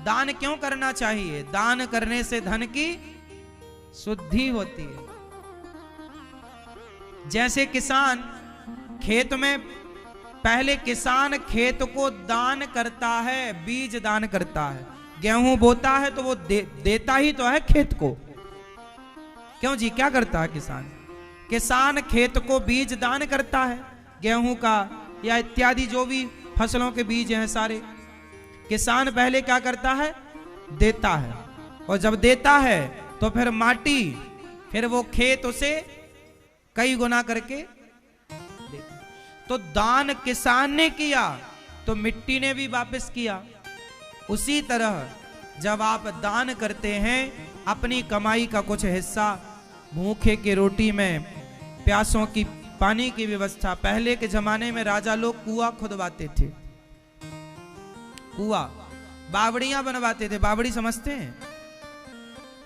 दान क्यों करना चाहिए? दान करने से धन की शुद्धि होती है। जैसे किसान खेत में, पहले किसान खेत को दान करता है, बीज दान करता है। गेहूं बोता है तो वो देता ही तो है खेत को। क्यों जी, क्या करता है किसान? किसान खेत को बीज दान करता है, गेहूं का या इत्यादि जो भी फसलों के बीज हैं सारे। किसान पहले क्या करता है? देता है। और जब देता है तो फिर माटी, फिर वो खेत उसे कई गुना करके देता। तो दान किसान ने किया तो मिट्टी ने भी वापस किया। उसी तरह जब आप दान करते हैं, अपनी कमाई का कुछ हिस्सा भूखे की रोटी में, प्यासों की पानी की व्यवस्था। पहले के जमाने में राजा लोग कुआं खुदवाते थे, कुआं, बावड़ियां बनवाते थे। बावड़ी समझते हैं?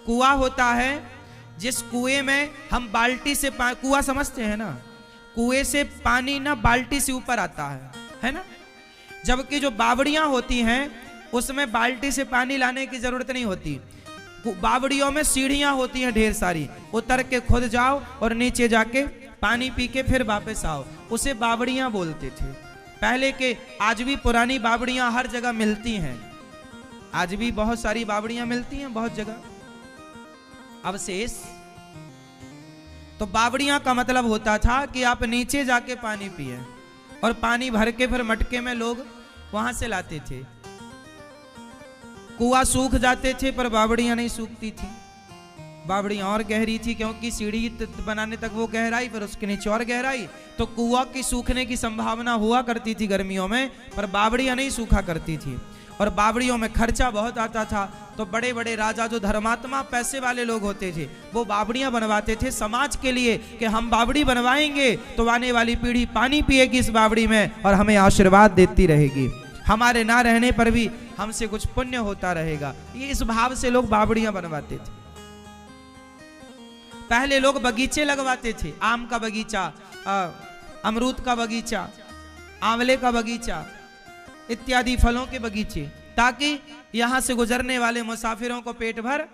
कुआं होता है जिस कुएं में हम बाल्टी से कुआं समझते हैं ना, कुएं से पानी ना बाल्टी से ऊपर आता है ना। जबकि जो बावड़ियां होती हैं उसमें बाल्टी से पानी लाने की जरूरत नहीं होती। बावड़ियों में सीढ़ियां होती हैं ढेर सारी, उतर के खुद जाओ और नीचे जाके पानी पी के फिर वापस आओ। उसे बावड़ियां बोलते थे पहले के। आज भी पुरानी बावड़ियां हर जगह मिलती हैं, आज भी बहुत सारी बावड़ियां मिलती हैं बहुत जगह अवशेष। तो बावड़ियां का मतलब होता था कि आप नीचे जाके पानी पिए, और पानी भर के फिर मटके में लोग वहां से लाते थे। कुआं सूख जाते थे पर बावड़ियां नहीं सूखती थी। बावड़ियां और गहरी थी, क्योंकि सीढ़ी बनाने तक वो गहराई, फिर उसके नीचे और गहराई। तो कुआं की सूखने की संभावना हुआ करती थी गर्मियों में, पर बावड़ियां नहीं सूखा करती थी। और बावड़ियों में खर्चा बहुत आता था, तो बड़े बड़े राजा जो धर्मात्मा पैसे वाले लोग होते थे वो बावड़ियां बनवाते थे समाज के लिए, कि हम बावड़ी बनवाएंगे तो आने वाली पीढ़ी पानी पिएगी इस बावड़ी में और हमें आशीर्वाद देती रहेगी, हमारे ना रहने पर भी हमसे कुछ पुण्य होता रहेगा। ये इस भाव से लोग बावड़ियां बनवाते थे। पहले लोग बगीचे लगवाते थे, आम का बगीचा, अमरूद का बगीचा, आंवले का बगीचा इत्यादि फलों के बगीचे, ताकि यहां से गुजरने वाले मुसाफिरों को पेट भर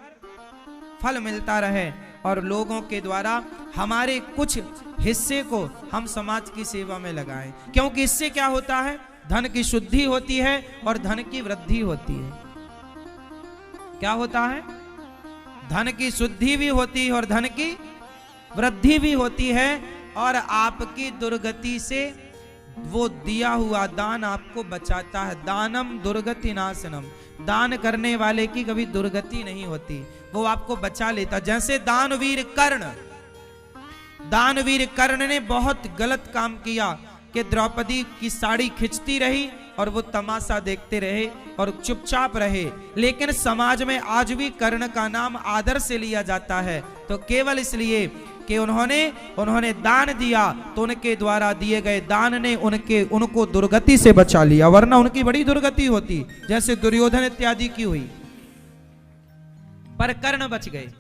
फल मिलता रहे और लोगों के द्वारा हमारे कुछ हिस्से को हम समाज की सेवा में लगाएं। क्योंकि इससे क्या होता है? धन की शुद्धि होती है और धन की वृद्धि होती है। क्या होता है? धन की शुद्धि भी होती है और धन की वृद्धि भी होती है, और आपकी दुर्गति से वो दिया हुआ दान आपको बचाता है। दानम दुर्गति नाशनम, दान करने वाले की कभी दुर्गति नहीं होती, वो आपको बचा लेता। जैसे दानवीर कर्ण ने बहुत गलत काम किया कि द्रौपदी की साड़ी खिंचती रही और वो तमाशा देखते रहे और चुपचाप रहे। लेकिन समाज में आज भी कर्ण का नाम आदर से लिया जाता है, तो केवल इसलिए कि उन्होंने दान दिया, तो उनके द्वारा दिए गए दान ने उनको दुर्गति से बचा लिया, वरना उनकी बड़ी दुर्गति होती, जैसे दुर्योधन इत्यादि की हुई। पर कर्ण बच गए।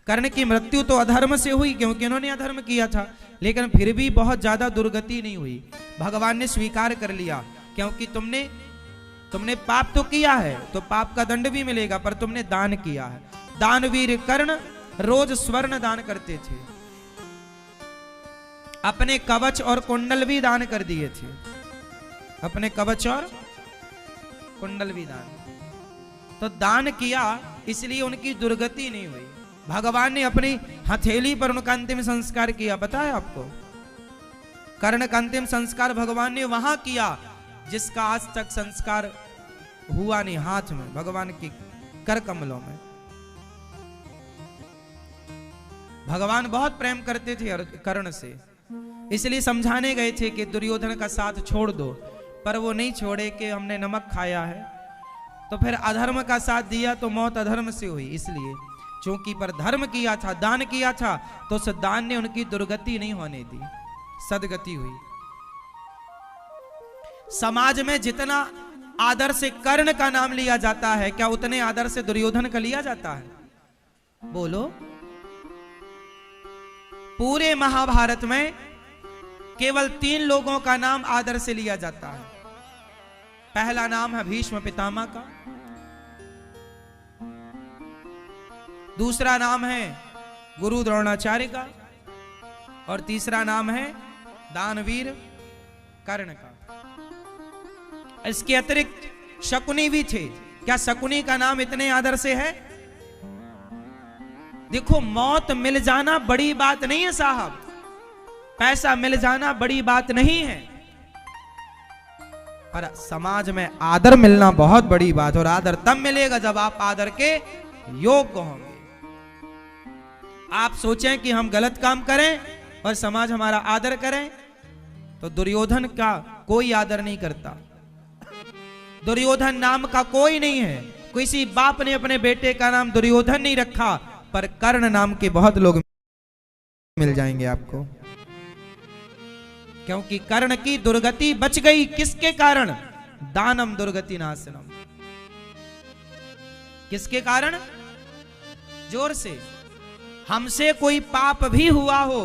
कर्ण की मृत्यु तो अधर्म से हुई, क्योंकि उन्होंने अधर्म किया था, लेकिन फिर भी बहुत ज्यादा दुर्गति नहीं हुई। भगवान ने स्वीकार कर लिया, क्योंकि तुमने पाप तो किया है तो पाप का दंड भी मिलेगा, पर तुमने दान किया है। दानवीर कर्ण रोज स्वर्ण दान करते थे, अपने कवच और कुंडल भी दान कर दिए थे, अपने कवच और कुंडल भी दान। तो दान किया इसलिए उनकी दुर्गति नहीं हुई। भगवान ने अपनी हथेली पर उनका अंतिम संस्कार किया, पता है आपको? कर्ण का अंतिम संस्कार भगवान ने वहां किया जिसका आज तक संस्कार हुआ नहीं, हाथ में, भगवान के कर कमलों में। भगवान बहुत प्रेम करते थे कर्ण से, इसलिए समझाने गए थे कि दुर्योधन का साथ छोड़ दो, पर वो नहीं छोड़े कि हमने नमक खाया है। तो फिर अधर्म का साथ दिया तो मौत अधर्म से हुई, इसलिए चूंकि पर धर्म किया था, दान किया था, तो उस दान ने उनकी दुर्गति नहीं होने दी, सदगति हुई। समाज में जितना आदर से कर्ण का नाम लिया जाता है, क्या उतने आदर से दुर्योधन का लिया जाता है? बोलो। पूरे महाभारत में केवल 3 लोगों का नाम आदर से लिया जाता है। पहला नाम है भीष्म पितामह का, दूसरा नाम है गुरु द्रोणाचार्य का, और तीसरा नाम है दानवीर कर्ण का। इसके अतिरिक्त शकुनी भी थे। क्या शकुनी का नाम इतने आदर से है? देखो, मौत मिल जाना बड़ी बात नहीं है साहब, पैसा मिल जाना बड़ी बात नहीं है, पर समाज में आदर मिलना बहुत बड़ी बात। और आदर तब मिलेगा जब आप आदर के योग्य होंगे। आप सोचें कि हम गलत काम करें और समाज हमारा आदर करें, तो दुर्योधन का कोई आदर नहीं करता। दुर्योधन नाम का कोई नहीं है। किसी बाप ने अपने बेटे का नाम दुर्योधन नहीं रखा, पर कर्ण नाम के बहुत लोग मिल जाएंगे आपको, क्योंकि कर्ण की दुर्गति बच गई। किसके कारण? दानम दुर्गति नाशनम। किसके कारण? जोर से। हमसे कोई पाप भी हुआ हो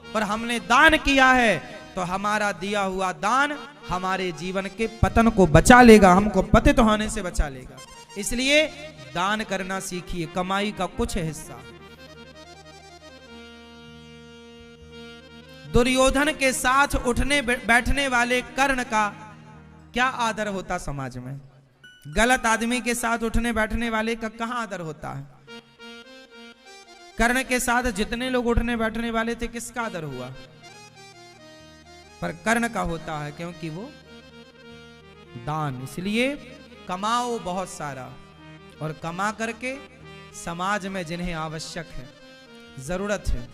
पर हमने दान किया है, तो हमारा दिया हुआ दान हमारे जीवन के पतन को बचा लेगा, हमको पतित होने से बचा लेगा। इसलिए दान करना सीखिए, कमाई का कुछ हिस्सा। दुर्योधन के साथ उठने बैठने वाले कर्ण का क्या आदर होता समाज में? गलत आदमी के साथ उठने बैठने वाले का कहां आदर होता है? कर्ण के साथ जितने लोग उठने बैठने वाले थे, किसका आदर हुआ? पर कर्ण का होता है, क्योंकि वो दान। इसलिए कमाओ बहुत सारा, और कमा करके समाज में जिन्हें आवश्यक है, जरूरत है,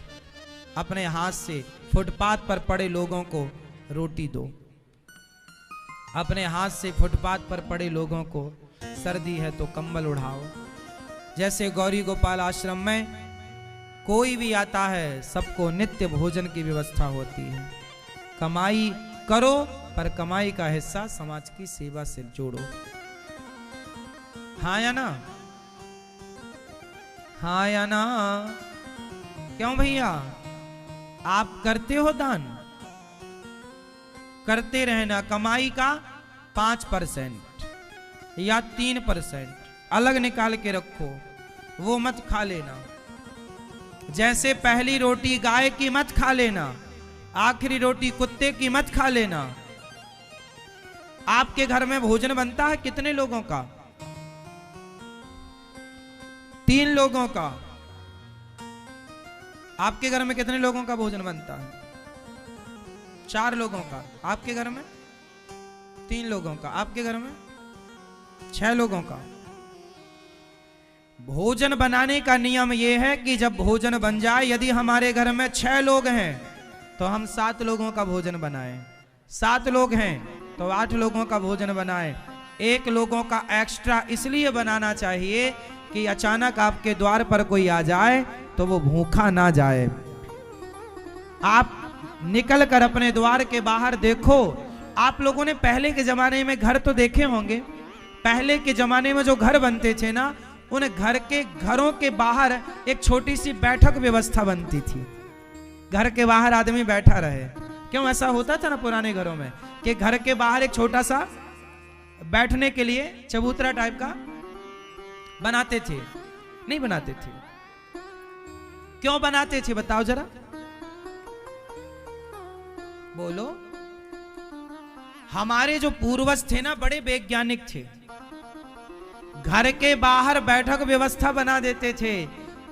अपने हाथ से फुटपाथ पर पड़े लोगों को रोटी दो। अपने हाथ से फुटपाथ पर पड़े लोगों को, सर्दी है तो कंबल उड़ाओ। जैसे गौरी गोपाल आश्रम में कोई भी आता है, सबको नित्य भोजन की व्यवस्था होती है। कमाई करो, पर कमाई का हिस्सा समाज की सेवा से जोड़ो। हाँ या ना? हाँ या ना? क्यों भैया, आप करते हो दान? करते रहना। कमाई का 5% या 3% अलग निकाल के रखो, वो मत खा लेना। जैसे पहली रोटी गाय की मत खा लेना, आखिरी रोटी कुत्ते की मत खा लेना। आपके घर में भोजन बनता है कितने लोगों का? 3 लोगों का। आपके घर में कितने लोगों का भोजन बनता है? 4 लोगों का। आपके घर में 3 लोगों का। आपके घर में 6 लोगों का। भोजन बनाने का नियम यह है कि जब भोजन बन जाए, यदि हमारे घर में 6 लोग हैं तो हम 7 लोगों का भोजन बनाएं। 7 लोग हैं तो 8 लोगों का भोजन बनाएं। 1 लोगों का एक्स्ट्रा इसलिए बनाना चाहिए कि अचानक आपके द्वार पर कोई आ जाए तो वो भूखा ना जाए। आप निकल कर अपने द्वार के बाहर देखो। आप लोगों ने पहले के जमाने में घर तो देखे होंगे। पहले के जमाने में जो घर बनते थे ना, उन घरों के बाहर एक छोटी सी बैठक व्यवस्था बनती थी। घर के बाहर आदमी बैठा रहे। क्यों ऐसा होता था ना पुराने घरों में, कि घर के बाहर एक छोटा सा बैठने के लिए चबूतरा टाइप का बनाते थे? नहीं बनाते थे? क्यों बनाते थे बताओ जरा, बोलो। हमारे जो पूर्वज थे ना, बड़े वैज्ञानिक थे। घर के बाहर बैठक व्यवस्था बना देते थे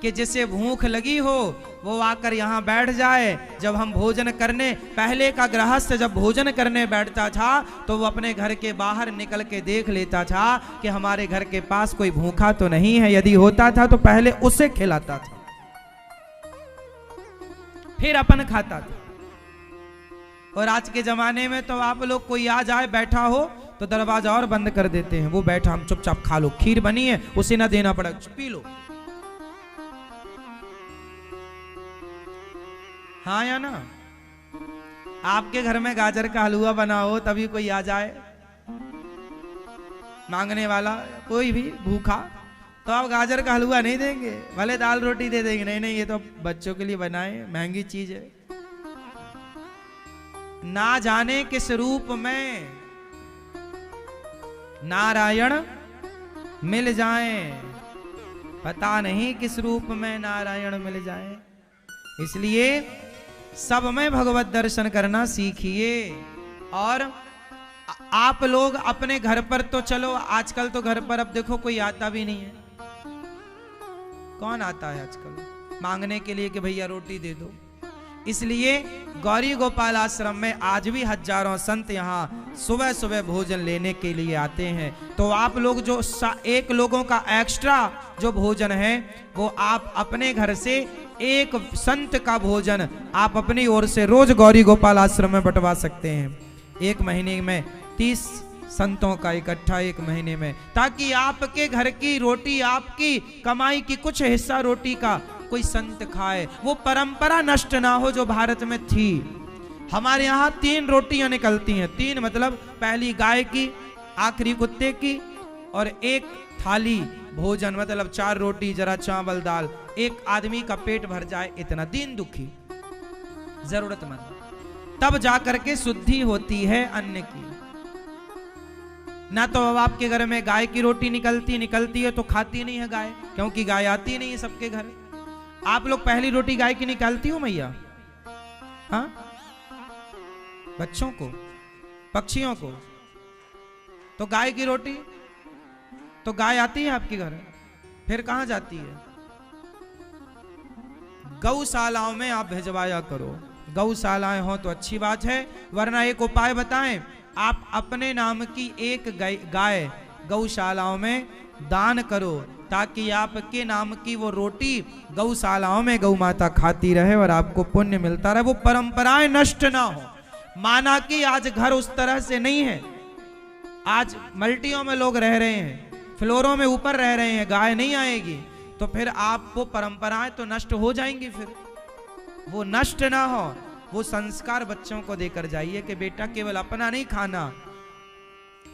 कि जिसे भूख लगी हो वो आकर यहाँ बैठ जाए। जब हम भोजन करने, पहले का गृहस्थ जब भोजन करने बैठता था तो वो अपने घर के बाहर निकल के देख लेता था कि हमारे घर के पास कोई भूखा तो नहीं है। यदि होता था तो पहले उसे खिलाता था, फिर अपन खाता था। और आज के जमाने में तो आप लोग, कोई आ जाए बैठा हो तो दरवाजा और बंद कर देते हैं। वो बैठा, हम चुपचाप खा लो, खीर बनी है उसे ना देना पड़ा, पी लो। हाँ या ना? आपके घर में गाजर का हलवा बना हो, तभी कोई आ जाए मांगने वाला, कोई भी भूखा, तो आप गाजर का हलवा नहीं देंगे, भले दाल रोटी दे देंगे। नहीं नहीं, ये तो बच्चों के लिए बनाए, महंगी चीज है। ना जाने किस रूप में नारायण मिल जाएं, पता नहीं किस रूप में नारायण मिल जाए। इसलिए सब में भगवत दर्शन करना सीखिए। और आप लोग अपने घर पर तो चलो, आजकल तो घर पर अब देखो कोई आता भी नहीं है। कौन आता है आजकल मांगने के लिए कि भैया रोटी दे दो। इसलिए गौरी गोपाल आश्रम में आज भी हजारों संत यहाँ सुबह सुबह भोजन लेने के लिए आते हैं। तो आप लोग जो एक लोगों का एक्स्ट्रा जो भोजन है वो आप अपने घर से एक संत का भोजन आप अपनी ओर से रोज गौरी गोपाल आश्रम में बंटवा सकते हैं। एक महीने में 30 संतों का इकट्ठा एक महीने में, ताकि आपके घर की रोटी, आपकी कमाई की कुछ हिस्सा रोटी का कोई संत खाए। वो परंपरा नष्ट ना हो जो भारत में थी। हमारे यहाँ 3 रोटियां निकलती हैं। 3 मतलब पहली गाय की, आखिरी कुत्ते की, और एक थाली भोजन मतलब 4 रोटी जरा चावल दाल, एक आदमी का पेट भर जाए इतना। दीन दुखी जरूरतमंद, तब जाकर के शुद्धि होती है अन्न की। ना तो अब आपके घर में गाय की रोटी निकलती है तो खाती नहीं है गाय, क्योंकि गाय आती नहीं है सबके घर। आप लोग पहली रोटी गाय की निकालती हो मैया? हाँ, बच्चों को, पक्षियों को। तो गाय की रोटी तो गाय आती है आपके घर, फिर कहां जाती है? गौशालाओं में आप भिजवाया करो। गौशालाएं हो तो अच्छी बात है, वरना एक उपाय बताएं, आप अपने नाम की एक गाय गौशालाओं में दान करो, ताकि आपके नाम की वो रोटी गौशालाओं में गौ माता खाती रहे और आपको पुण्य मिलता रहे। वो परंपराएं नष्ट ना हो। माना कि आज घर उस तरह से नहीं है, आज मल्टियों में लोग रह रहे हैं, फ्लोरों में ऊपर रह रहे हैं, गाय नहीं आएगी तो फिर आप वो परंपराएं तो नष्ट हो जाएंगी। फिर वो नष्ट ना हो, वो संस्कार बच्चों को देकर जाइए कि बेटा केवल अपना नहीं खाना।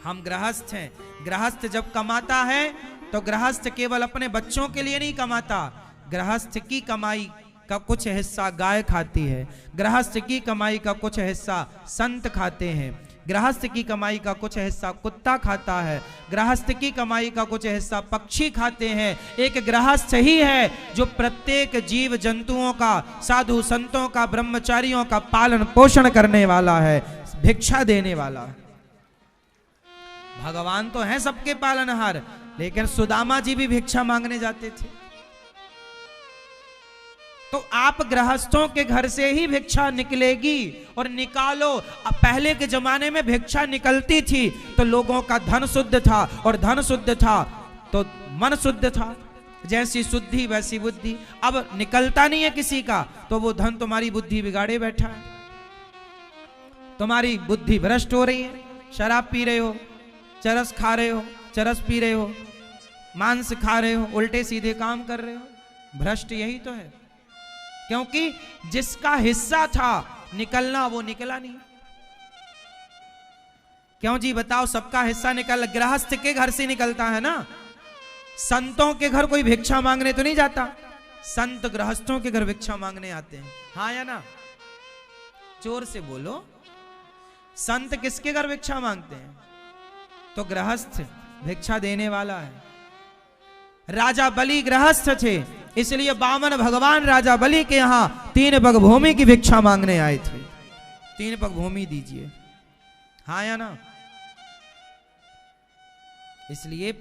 हम गृहस्थ हैं, गृहस्थ जब कमाता है तो गृहस्थ केवल अपने बच्चों के लिए नहीं कमाता। गृहस्थ की कमाई का कुछ हिस्सा गाय खाती है, गृहस्थ की कमाई का कुछ हिस्सा संत खाते हैं, गृहस्थ की कमाई का कुछ हिस्सा कुत्ता खाता है, गृहस्थ की कमाई का कुछ हिस्सा पक्षी खाते हैं। एक गृहस्थ ही है जो प्रत्येक जीव जंतुओं का, साधु संतों का, ब्रह्मचारियों का पालन पोषण करने वाला है, भिक्षा देने वाला है। भगवान तो हैं सबके पालनहार, लेकिन सुदामा जी भी भिक्षा मांगने जाते थे। तो आप गृहस्थों के घर से ही भिक्षा निकलेगी और निकालो। अब पहले के जमाने में भिक्षा निकलती थी तो लोगों का धन शुद्ध था, और धन शुद्ध था तो मन शुद्ध था। जैसी शुद्धि वैसी बुद्धि। अब निकलता नहीं है किसी का तो वो धन तुम्हारी बुद्धि बिगाड़े बैठा है, तुम्हारी बुद्धि भ्रष्ट हो रही है। शराब पी रहे हो, चरस खा रहे हो, चरस पी रहे हो, मांस खा रहे हो, उल्टे सीधे काम कर रहे हो, भ्रष्ट यही तो है। क्योंकि जिसका हिस्सा था निकलना वो निकला नहीं। क्यों जी बताओ, सबका हिस्सा निकल, गृहस्थ के घर से निकलता है ना। संतों के घर कोई भिक्षा मांगने तो नहीं जाता, संत गृहस्थों के घर भिक्षा मांगने आते हैं। हाँ या ना? जोर से बोलो। संत किसके घर भिक्षा मांगते हैं? तो गृहस्थ भिक्षा देने वाला है। राजा बलि गृहस्थ थे, इसलिए वामन भगवान राजा बलि के यहां 3 पग भूमि की भिक्षा मांगने आए थे। 3 पग भूमि दीजिए। हाँ या ना? इसलिए